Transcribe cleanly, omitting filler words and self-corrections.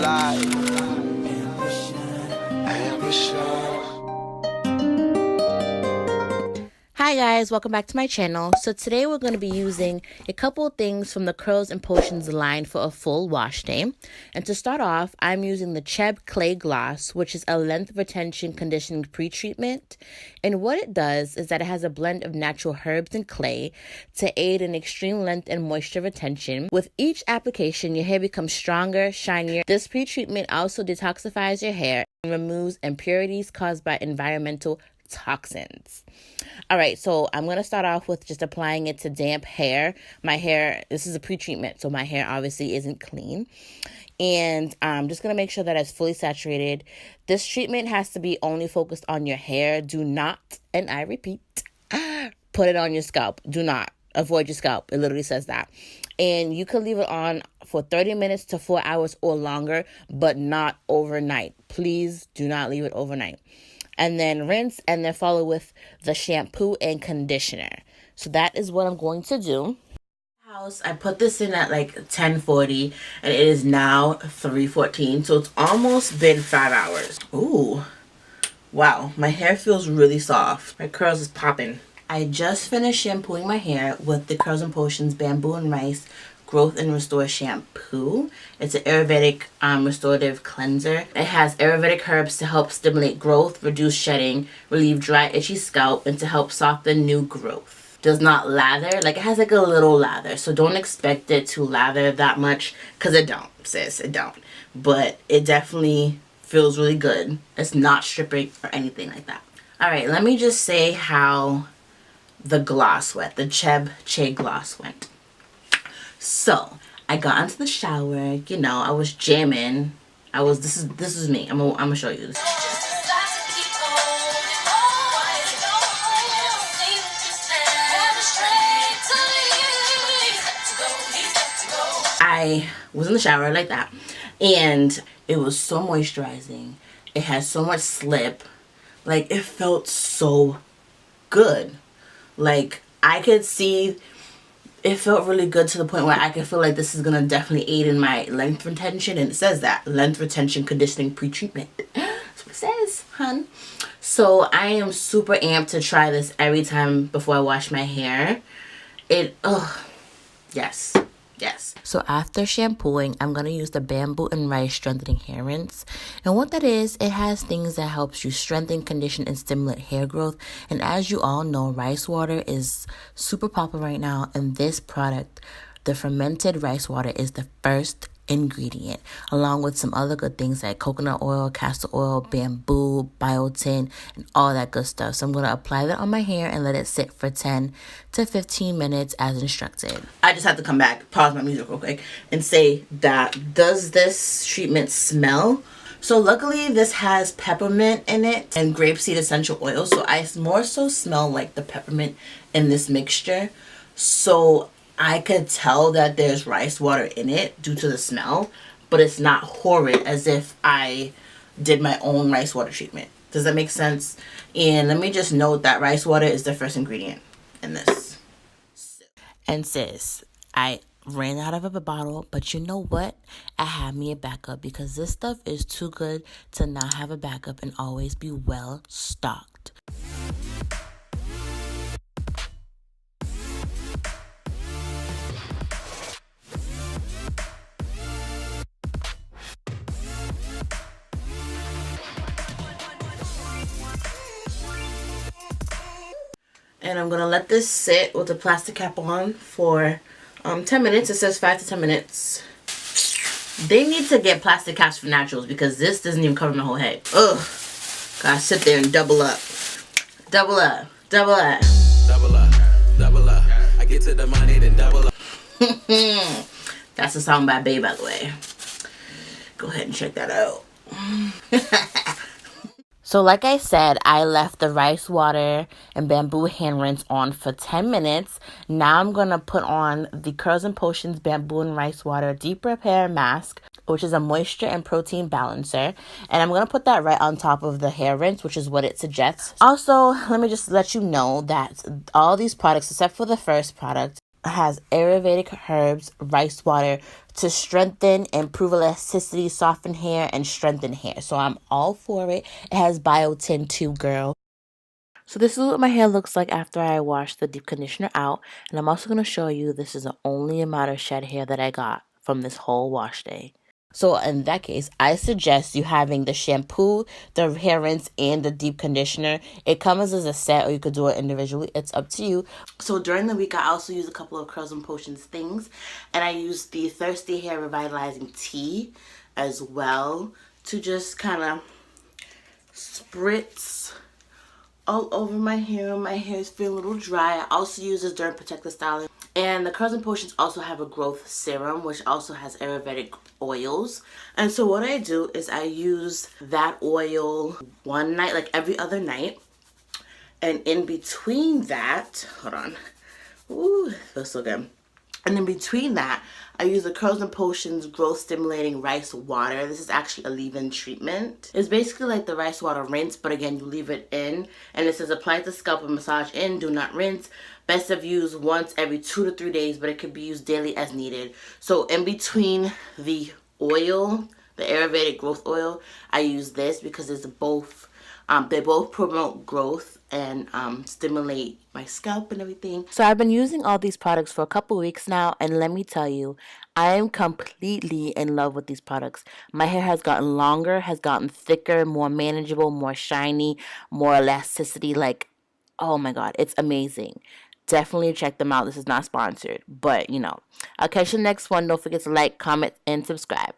life. Ambition. Hi guys, welcome back to my channel. So today we're going to be using a couple of things from the Curls and Potions line for a full wash day. And to start off, I'm using the Cheb Clay Gloss, which is a length retention conditioning pre-treatment. And what it does is that it has a blend of natural herbs and clay to aid in extreme length and moisture retention. With each application, your hair becomes stronger, shinier. This pre-treatment also detoxifies your hair and removes impurities caused by environmental toxins. All right, so I'm going to start off with just applying it to damp hair. My hair, this is a pre-treatment, so my hair obviously isn't clean. And I'm just going to make sure that it's fully saturated. This treatment has to be only focused on your hair. Do not, and I repeat, put it on your scalp. Do not. Avoid your scalp. It literally says that. And you can leave it on for 30 minutes to 4 hours or longer, but not overnight. Please do not leave it overnight. And then rinse and then follow with the shampoo and conditioner. So that is what I'm going to do. I put this in at like 10:40 and it is now 3:14. So it's almost been 5 hours. Ooh. Wow. My hair feels really soft. My curls is popping. I just finished shampooing my hair with the Curls and Potions Bamboo and Rice Growth and Restore Shampoo. It's an Ayurvedic restorative cleanser. It has Ayurvedic herbs to help stimulate growth, reduce shedding, relieve dry, itchy scalp, and to help soften new growth. Does not lather. Like, it has like a little lather, so don't expect it to lather that much, because it don't, sis. It don't. But it definitely feels really good. It's not stripping or anything like that. Alright, let me just say how the gloss went. The Cheb Che gloss went. So I got into the shower, you know, I was jamming. This is me. I'm gonna show you this. I was in the shower like that, and it was so moisturizing. It had so much slip. Like, it felt so good. Like, I could see, it felt really good to the point where I could feel like this is going to definitely aid in my length retention. And it says that. Length retention conditioning pre-treatment. That's what it says, hun. So I am super amped to try this every time before I wash my hair. Yes. Yes. So after shampooing, I'm going to use the Bamboo and Rice Strengthening Hair Rinse. And what that is, it has things that helps you strengthen, condition, and stimulate hair growth. And as you all know, rice water is super popular right now. And this product, the fermented rice water, is the first ingredient, along with some other good things like coconut oil, castor oil, bamboo, biotin, and all that good stuff. So I'm going to apply that on my hair and let it sit for 10 to 15 minutes as instructed. I just have to come back, pause my music real quick, and say that, does this treatment smell? So luckily this has peppermint in it and grapeseed essential oil, so I more so smell like the peppermint in this mixture. So I could tell that there's rice water in it due to the smell, but it's not horrid as if I did my own rice water treatment. Does that make sense? And let me just note that rice water is the first ingredient in this. And sis, I ran out of a bottle, but you know what? I have me a backup, because this stuff is too good to not have a backup and always be well stocked. And I'm going to let this sit with the plastic cap on for 10 minutes. It says 5 to 10 minutes. They need to get plastic caps for naturals, because this doesn't even cover my whole head. Ugh. Gotta sit there and double up. Double up. Double up. Double up. Double up. I get to the money, then double up. That's a song by Bae, by the way. Go ahead and check that out. So like I said, I left the rice water and bamboo hand rinse on for 10 minutes. Now I'm going to put on the Curls and Potions Bamboo and Rice Water Deep Repair Mask, which is a moisture and protein balancer. And I'm going to put that right on top of the hair rinse, which is what it suggests. Also, let me just let you know that all these products, except for the first product, has ayurvedic herbs, rice water to strengthen, improve elasticity, soften hair, and strengthen hair. So I'm all for it. It has biotin too, girl. So this is what my hair looks like after I wash the deep conditioner out. And I'm also going to show you this is the only amount of shed hair that I got from this whole wash day. So in that case, I suggest you having the shampoo, the hair rinse, and the deep conditioner. It comes as a set, or you could do it individually. It's up to you. So during the week, I also use a couple of Curls and Potions things. And I use the Thirsty Hair Revitalizing Tea as well to just kind of spritz all over my hair. My hair is feeling a little dry. I also use this Derm Protector styling. And the Curls and Potions also have a growth serum, which also has Ayurvedic oils. And so what I do is I use that oil one night, like every other night. And in between that, hold on. Ooh, feels so good. And in between that, I use the Curls and Potions Growth Stimulating Rice Water. This is actually a leave-in treatment. It's basically like the rice water rinse, but again, you leave it in. And it says apply to scalp and massage in, do not rinse. Best of use once every 2 to 3 days, but it could be used daily as needed. So in between the oil, the Ayurvedic growth oil, I use this because it's both, they both promote growth and stimulate my scalp and everything. So I've been using all these products for a couple weeks now, and let me tell you, I am completely in love with these products. My hair has gotten longer, has gotten thicker, more manageable, more shiny, more elasticity. Like, oh my God, it's amazing. Definitely check them out. This is not sponsored, but you know. I'll catch you next one. Don't forget to like, comment, and subscribe.